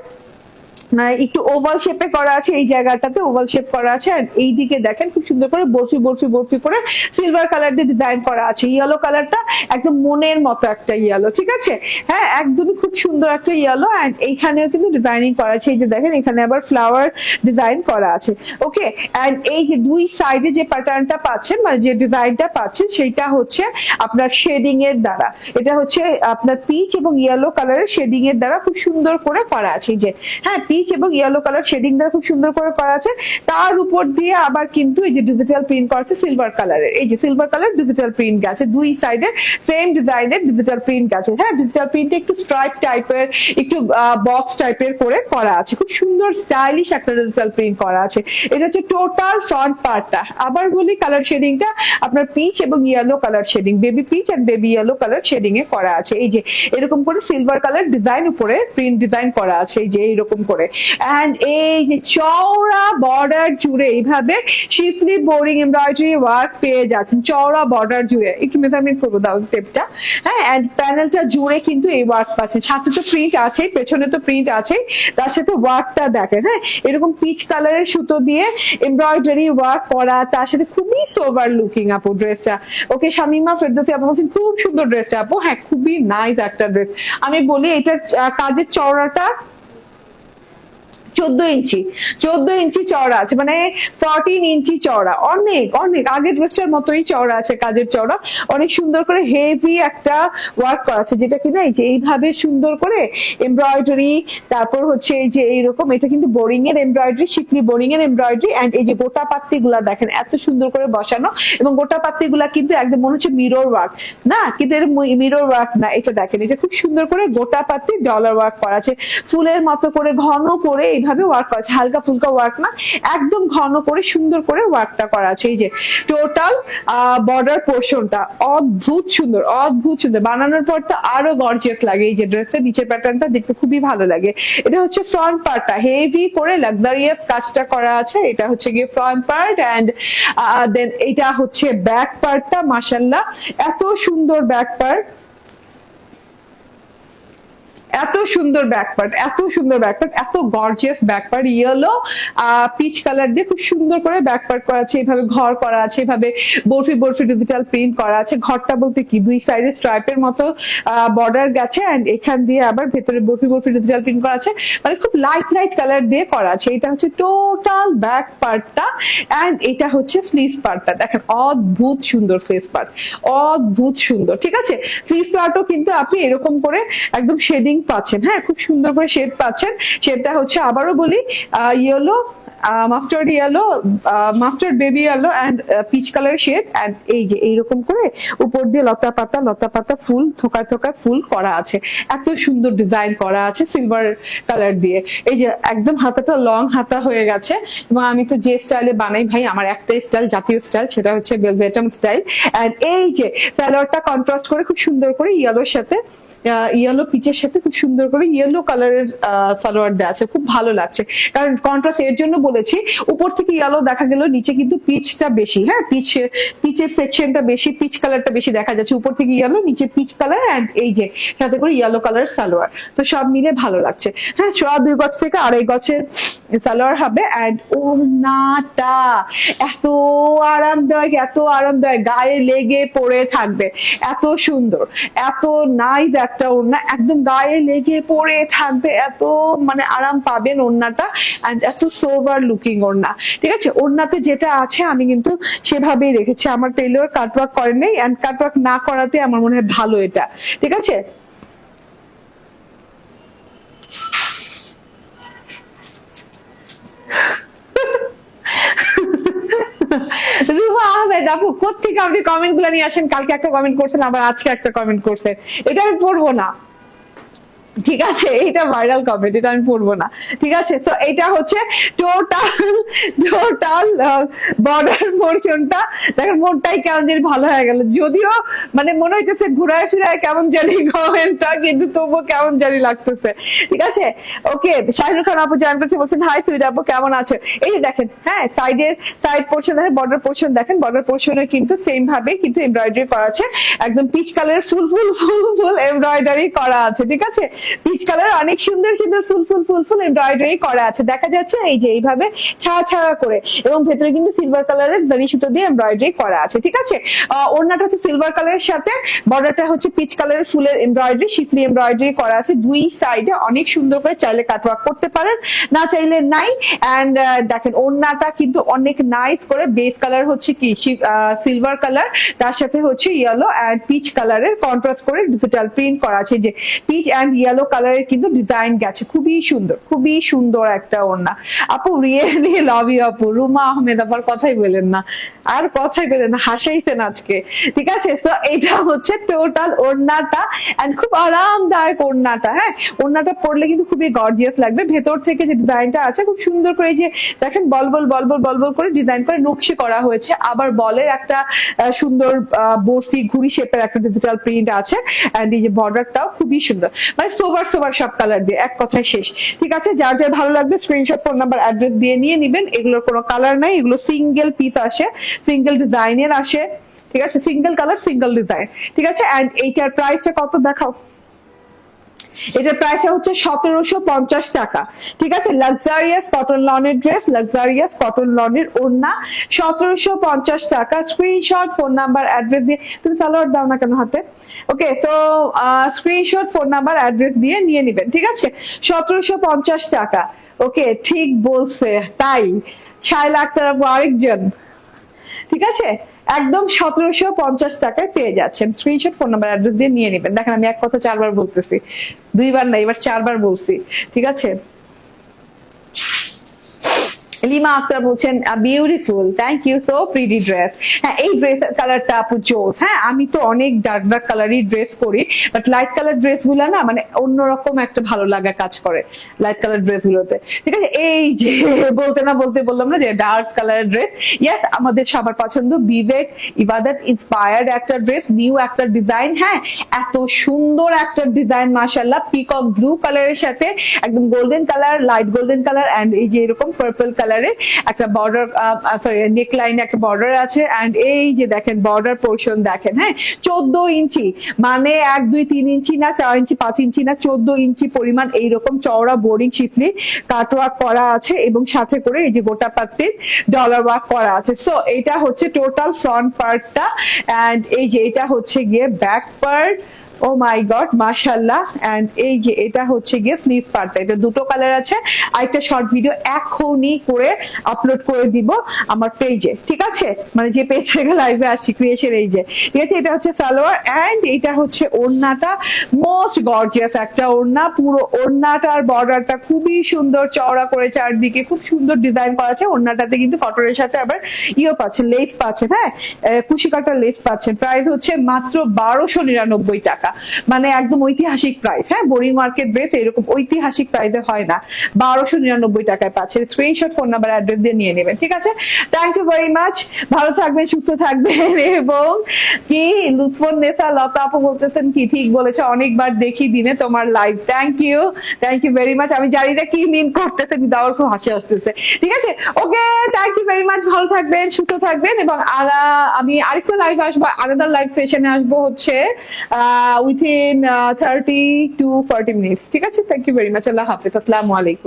একটু ওভাল শেপে করা আছে, এই জায়গাটাতে ওভাল শেপ করা আছে। আর এই দিকে দেখেন খুব সুন্দর করে বরফি করে সিলভার কালার দিয়ে ডিজাইন করা আছে। ইয়েলো কালারটা একদম মনের মতো একটা ইয়েলো, ঠিক আছে? হ্যাঁ, একদমই খুব সুন্দর একটা ইয়েলো। এন্ড এইখানেও কিন্তু ডিজাইনিং করা আছে, এই যে দেখেন এখানে আবার ফ্লাওয়ার ডিজাইন করা আছে। ওকে, এন্ড এই যে দুই সাইডে যে প্যাটার্নটা পাচ্ছেন, মানে যে ডিজাইনটা পাচ্ছেন, সেটা হচ্ছে আপনার শেডিং এর দ্বারা, এটা হচ্ছে আপনার পিচ এবং ইয়েলো কালারের শেডিং এর দ্বারা খুব সুন্দর করে করা আছে। এই যে হ্যাঁ, পিচ এবং ইয়েলো কালার শেডিং দ্বারা খুব সুন্দর করে করা আছে। তার উপর দিয়ে আবার কিন্তু এই যে ডিজিটাল প্রিন্ট করা আছে সিলভার কালারের, এই যে সিলভার কালার ডিজিটাল প্রিন্ট গেছে, দুই সাইডে সেম ডিজাইনের ডিজিটাল প্রিন্ট গেছে। হ্যাঁ, ডিজিটাল প্রিন্টে একটু স্ট্রাইপ টাইপের, একটু বক্স টাইপের করে করা আছে, খুব সুন্দর স্টাইলিশ একটা ডিজিটাল প্রিন্ট করা আছে। এটা হচ্ছে টোটাল ফ্রন্ট পার্টটা। আবার বলি, কালার শেডিংটা আপনার পিচ এবং yellow colour shading, baby peach আর বেবি ইয়েলো কালার শেডিং এ করা আছে। এই যে এরকম করে সিলভার কালার ডিজাইন উপরে প্রিন্ট ডিজাইন করা আছে, এই যে এইরকম করে। অ্যান্ড এই যে চওড়া বর্ডার জুড়ে এইভাবে শিফলি বোরিং এমব্রয়ডারি ওয়ার্ক পেয়ে যাচ্ছেন, চওড়া বর্ডার জুড়ে। একটু মেজারমেন্ট করবো দাও টেপটা। হ্যাঁ, অ্যান্ড প্যানেলটা জুড়ে কিন্তু এই ওয়ার্ক পাচ্ছেন, সাথে তো প্রিন্ট আছেই, পেছনে তো প্রিন্ট আছেই, তার সাথে ওয়ার্কটা দেখেন। হ্যাঁ, এরকম পিচ কালারের সুতো দিয়ে এমব্রয়ডারি ওয়ার্ক করা, তার সাথে খুবই সোবার লুকিং আপু ড্রেসটা। ওকে, শামিমা ফেরদৌসী আপু বলছেন খুব সুন্দর ড্রেসটা আপু। হ্যাঁ, খুবই নাইস একটা ড্রেস। আমি বলি এটার কাজের চওড়াটা 14 ইঞ্চি, 14 ইঞ্চি চওড়া আছে, মানে 14 ইঞ্চি চওড়া, অনেক অনেক আগের ড্রেসটার মতোই চওড়া আছে কাজের চওড়া। অনেক সুন্দর করে হেভি একটা ওয়ার্ক করা আছে, যেটা কিনা এই যে এইভাবে সুন্দর করে এমব্রয়ডারি, তারপর হচ্ছে এই যে এইরকম, এটা কিন্তু বোরিং এর এমব্রয়ডারি, শিফলি বোরিং এর এমব্রয়ডারি। এন্ড এই যে গোটা পাত্তি গুলা দেখেন এত সুন্দর করে বসানো, এবং গোটা পাত্তি গুলা কিন্তু একদম মনে হচ্ছে মিরর ওয়ার্ক না, কিন্তু এটা মিরর ওয়ার্ক না, এটা দেখেন এটা খুব সুন্দর করে গোটা পাত্তি ডলার ওয়ার্ক করা আছে, ফুলের মতো করে ঘন করে এইভাবে ওয়ার্ক করা আছে, হালকা ফুলকা ওয়ার্ক না, একদম ঘন করে সুন্দর করে ওয়ার্কটা করা আছে। এই যে টোটাল বর্ডার পোর্শনটা অদ্ভুত সুন্দর, অদ্ভুত সুন্দর, বানানোর পর তো আরো গর্জিয়াস লাগে। এই যে ড্রেসটা নিচের প্যাটার্নটা দেখতে খুবই ভালো লাগে। এটা হচ্ছে ফ্রন্ট পার্টটা, হেভি করে লাক্সারিয়াস কাজটা করা আছে, এটা হচ্ছে গিয়ে ফ্রন্ট পার্ট। এন্ড দেন এটা হচ্ছে ব্যাক পার্টটা, মাশাআল্লাহ এত সুন্দর ব্যাক পার্ট, এত সুন্দর ব্যাকপার্ট, এত সুন্দর ব্যাকপার্ট, এত gorgeous back part, yellow peach colour দিয়ে খুব সুন্দর করে ব্যাকপার্ট করা আছে, এভাবে ঘর করা আছে, এভাবে বরফি বরফি ডিজিটাল প্রিন্ট করা আছে। ঘরটা বলতে কি দুই সাইডে স্ট্রাইপের মতো বর্ডার গেছে, এন্ড এখান দিয়ে আবার ভেতরে বরফি বরফি ডিজিটাল প্রিন্ট করা আছে, মানে খুব লাইট লাইট কালার দিয়ে করা আছে। এটা হচ্ছে টোটাল ব্যাক পার্টটা, এন্ড এটা হচ্ছে স্লিভ পার্টটা। দেখেন অদ্ভুত সুন্দর স্লিভ পার্ট, অদ্ভুত সুন্দর। ঠিক আছে, স্লিভ পার্টও কিন্তু আপনি এরকম করে একদম শেডিং পাচ্ছেন। হ্যাঁ, খুব সুন্দর করে শেড পাচ্ছেন। শেডটা হচ্ছে আবারও বলি yellow, mustard yellow, mustard baby yellow and peach colour shade. And এই যে এইরকম করে উপর দিয়ে লতা পাতা ফুল, থোকা থোকা ফুল করা আছে, এত সুন্দর ডিজাইন করা আছে সিলভার কালার দিয়ে। এই যে একদম হাতাটা লং হাতা হয়ে গেছে, এবং আমি তো যে স্টাইলে বানাই ভাই, আমার একটাই স্টাইল, জাতীয় স্টাইল, সেটা হচ্ছে ভেলভেটম স্টাইল। এন্ড এই যে সালোয়ারটা কন্ট্রাস্ট করে খুব সুন্দর করে ইয়েলোর সাথে, ইয়েলো পিচের সাথে খুব সুন্দর করে ইয়েলো কালারের সালোয়ার দেওয়া আছে, খুব ভালো লাগছে। কারণ কন্ট্রাস্ট এর জন্য বলেছি, উপর থেকে ইয়েলো দেখা গেল, নিচে কিন্তু পিচটা বেশি। হ্যাঁ, পিচের সেকশনটা বেশি, পিচ কালারটা বেশি দেখা যাচ্ছে, উপর থেকে ইয়েলো, নিচে পিচ কালার, এন্ড এই যে সাথে করে ইয়েলো কালার সালোয়ার, তো সব মিলে ভালো লাগছে। হ্যাঁ, 2.5 গজ থেকে 2.5 গজের সালোয়ার হবে। এন্ড ওড়নাটা এত আরামদায়ক, এত আরামদায়ক, গায়ে লেগে পড়ে থাকবে, এত সুন্দর, এত নাইস একটা ওড়না, একদম গায়ে লেগে পড়ে থাকবে, এত মানে আরাম পাবেন ওড়নাটা, এন্ড এত সোবার লুকিং ওড়না। ঠিক আছে, ওড়নাতে যেটা আছে আমি কিন্তু সেভাবেই রেখেছি, আমার টেইলর কাটওয়ার্ক করেন নাই, এন্ড কাটওয়ার্ক না করাতে আমার মনে হয় ভালো এটা। ঠিক আছে, রুমা আহমেদ আপু কোথেকে আপনি কমেন্ট গুলো নিয়ে আসেন? কালকে একটা কমেন্ট করছেন, আবার আজকে একটা কমেন্ট করছেন, এটা আমি পড়বো না। ঠিক আছে, এটা ভাইরাল কমেন্ট, এটা আমি পড়বো না। ঠিক আছে, তো এটা হচ্ছে টোটাল বর্ডার পোর্শনটা। দেখেন মনটাই কেমন জানি ভালো হয়ে গেল, যদিও মানে মনে হইতেছে ঘুরায় ফিরায় কেমন জানি কমেন্টটা, কিন্তু তবুও কেমন জানি লাগতেছে। ঠিক আছে, ওকে, শাহিনুর খান আপু জয়েন করছে, বলছেন হাই সুইট আপু কেমন আছো? এই যে দেখেন, হ্যাঁ সাইড পোর্শন দেখেন, বর্ডার পোর্শন দেখেন, বর্ডার পোর্শনে কিন্তু সেম ভাবে কিন্তু এমব্রয়ডারি করা আছে, একদম পিচ কালারের ফুল ফুল ফুল ফুল এমব্রয়ডারি করা আছে। ঠিক আছে, পিচ কালার অনেক সুন্দর সুন্দর ফুল ফুল ফুল ফুল এমব্রয়ডারি করা আছে, দেখা যাচ্ছে এই যে এইভাবে ছাড়া ছাড়া করে, এবং ভেতরে কিন্তু সিলভার কালারের জারি সুতো দিয়ে এমব্রয়ডারি করা আছে। ঠিক আছে, ওড়নাটা হচ্ছে সিলভার কালারের সাথে বর্ডারটা হচ্ছে পিচ কালারের ফুলের এমব্রয়ডারি, শিফলি এমব্রয়ডারি করা আছে দুই সাইডে, অনেক সুন্দর করে, চাইলে কাটওয়ার্ক করতে পারেন, না চাইলে নাই। এন্ড দেখেন ওড়নাটা কিন্তু অনেক নাইস করে, বেস কালার হচ্ছে কি সিলভার কালার, তার সাথে হচ্ছে ইয়েলো এন্ড পিচ কালারের কন্ট্রাস্ট করে ডিজিটাল প্রিন্ট করা আছে, যে পিচ এন্ড ইয়েলো কালারের কিন্তু ডিজাইন গেছে, খুবই সুন্দর, খুবই সুন্দর একটা ওড়না আপু, রিয়েলি লাভ ইউ আপু, রুমা আহমেদ আবার কথাই বলেন না, আর কথাই বলেন না, হাসাইছেন আজকে। ঠিক আছে, তো এটা হচ্ছে টোটাল ওড়নাটা, এন্ড খুব আরামদায়ক ওড়নাটা। হ্যাঁ, ওড়নাটা পরলে কিন্তু খুবই গর্জিয়াস লাগবে। ভেতর থেকে যে ডিজাইনটা আছে খুব সুন্দর করে, যে দেখেন বলবল বলবল বলবল করে ডিজাইন করে নকশি করা হয়েছে, আবার বলের একটা সুন্দর বরফি ঘুড়ি শেপের একটা ডিজিটাল প্রিন্ট আছে, এন্ড এই যে বর্ডারটাও খুবই সুন্দর, মানে সোবার সোবার সব কালার দিয়ে, এক কথায় শেষ। ঠিক আছে, যার যার ভালো লাগবে স্ক্রিনশট, ফোন নাম্বার, অ্যাড্রেস দিয়ে নিয়ে নিবেন। এগুলোর কোনো কালার নাই, এগুলো সিঙ্গেল পিস আসে, সিঙ্গেল ডিজাইনের আসে। ঠিক আছে, সিঙ্গেল কালার সিঙ্গেল ডিজাইন। ঠিক আছে, এন্ড এইটার প্রাইসটা কত দেখাও। এটার প্রাইস হচ্ছে 1750 টাকা। ঠিক আছে, লাক্সারিয়াস কটন লনের ড্রেস, লাক্সারিয়াস কটন লনের ওড়না, 1750 টাকা। স্ক্রিনশট, ফোন নাম্বার, অ্যাড্রেস দিয়ে, তুমি সালোয়ার দাও না কেন হাতে? Okay, so screenshot, phone number, address দিয়ে নিয়ে নিবেন। ঠিক আছে, 1750 টাকা। ওকে, ঠিক বলছে তাই, শায়লা আক্তার আপু আরেকজন। ঠিক আছে, একদম 1750 টাকায় পেয়ে যাচ্ছেন। স্ক্রিনশট, ফোন নাম্বার, অ্যাড্রেস দিয়ে নিয়ে নেবেন। দেখেন আমি এক কথা 4 বার বলতেছি, 2 বার না, এবার 4 বার বলছি। ঠিক আছে, লিমা আক্তার বলছেন beautiful, thank you, so pretty dress. হ্যাঁ, এই ড্রেস কালারটা আপু জোস। হ্যাঁ, আমি তো অনেক ডার্ক ডার্ক কালারই ড্রেস করি, বাট লাইট কালার ড্রেস গুলা না মানে অন্যরকম একটা ভালো লাগা কাজ করে লাইট কালার ড্রেস গুলোতে। ঠিক আছে, এই যে বলতে না বলতে বললাম না যে ডার্ক কালারের ড্রেস, ইয়েস, আমাদের সবার পছন্দ, বিবেক ইবাদত ইন্সপায়ার্ড একটা ড্রেস, নিউ একটা ডিজাইন। হ্যাঁ, এত সুন্দর একটা ডিজাইন, মাশাআল্লাহ, পিকক ব্লু কালারের সাথে একদম golden colour, light golden colour, and এই যে এরকম পার্পল কালার একটা বর্ডার, সরি নেক লাইনে একটা বর্ডার আছে, এন্ড এই যে দেখেন বর্ডার পোর্শন দেখেন। হ্যাঁ, 14 ইঞ্চি, মানে 1 2 3 ইঞ্চি না, 4 ইঞ্চি 5 ইঞ্চি না, 14 ইঞ্চি পরিমাণ এইরকম চওড়া বোরিং শিফলি কাটওয়ার্ক করা আছে, এবং সাথে করে এই যে গোটা পাত্রির ডলার ওয়ার্ক করা আছে। সো এটা হচ্ছে টোটাল ফ্রন্ট পার্টটা, এন্ড এই যে এটা হচ্ছে গিয়ে ব্যাক পার্ট। ও মাই গড, মাশাআল্লাহ। এন্ড এই যে এটা হচ্ছে গিয়ে স্লিভ পার্টটা, এটা দুটো কালার আছে। আরেকটা শর্ট ভিডিও এখনই করে আপলোড করে দিব আমার পেজে। ঠিক আছে, মানে যে পেজ থেকে লাইভে আসছি, ক্রিয়েশন এই যে। ঠিক আছে, এটা হচ্ছে সালোয়ার, এন্ড এটা হচ্ছে ওড়নাটা, মোস্ট গর্জিয়াস একটা ওড়না। পুরো ওড়নাটার বর্ডারটা খুবই সুন্দর চওড়া করে, চারদিকে খুব সুন্দর ডিজাইন করা আছে। ওড়নাটাতে কিন্তু কটনের সাথে আবার ইয়ে পাচ্ছেন, লেস পাচ্ছেন। হ্যাঁ, কুশি কাটা লেস পাচ্ছেন। প্রাইস হচ্ছে মাত্র 1299 টাকা, মানে একদম ঐতিহাসিক প্রাইস। হ্যাঁ, বোরিং মার্কেট ড্রেস এরকম ঐতিহাসিক প্রাইসে হয় না, 1299 টাকায় পাচ্ছেন। স্ক্রিনশট, ফোন নাম্বার, অ্যাড্রেস দিয়ে নিয়ে নেবেন। ঠিক আছে, থ্যাংক ইউ ভেরি মাচ, ভালো থাকবেন, সুস্থ থাকবেন। এবং কি লুৎফর নেসা লতা আপু বলতেছেন কি, ঠিক বলেছে, অনেকবার দেখি দিনে তোমার live. Thank you very much. আমি জানি না কি মিন করতেছে, কিন্তু আমার খুব হাসি আসতেছে। ঠিক আছে, ওকে, থ্যাংক ইউ ভেরি মাচ, ভালো থাকবেন, সুস্থ থাকবেন। এবং আমি আরেকটা লাইভ আসবো, আলাদা লাইভ সেশনে আসবো হচ্ছে within 30 to 40 minutes. ঠিক আছে, থ্যাংক ইউ ভেরি মাচ, আল্লাহ হাফেজ, আসসালামু আলাইকুম।